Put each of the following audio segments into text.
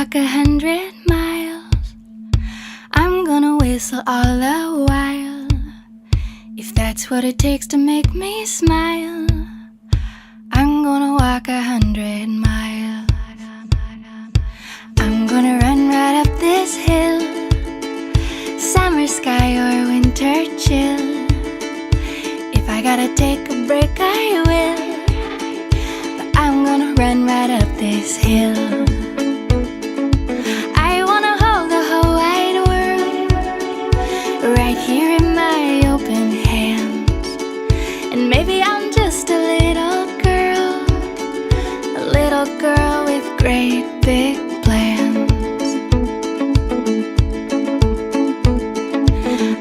walk 100 miles. I'm gonna whistle all the while, if that's what it takes to make me smile. I'm gonna walk 100 miles. I'm gonna run right up this hill, summer sky or winter chill. If I gotta take a break, I will, but I'm gonna run right up this hill. I wanna hold the whole wide world right here in my open hands. And maybe I'm just a little girl with great big plans.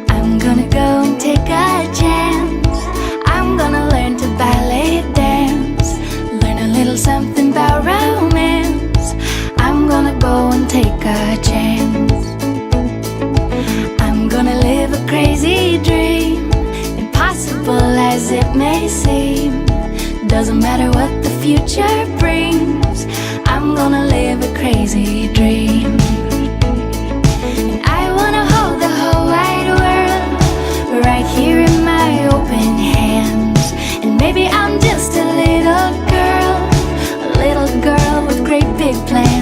I'm gonna go and take a chance. I'm gonna learn to ballet dance, learn a little something about romance. I'm gonna go and take a chance. I'm gonna live a crazy dream, impossible as it may seem. Doesn't matter what the future brings, I'm gonna live a crazy dream. And I wanna hold the whole wide world right here in my open hands. And maybe I'm just a little girl with great big plans.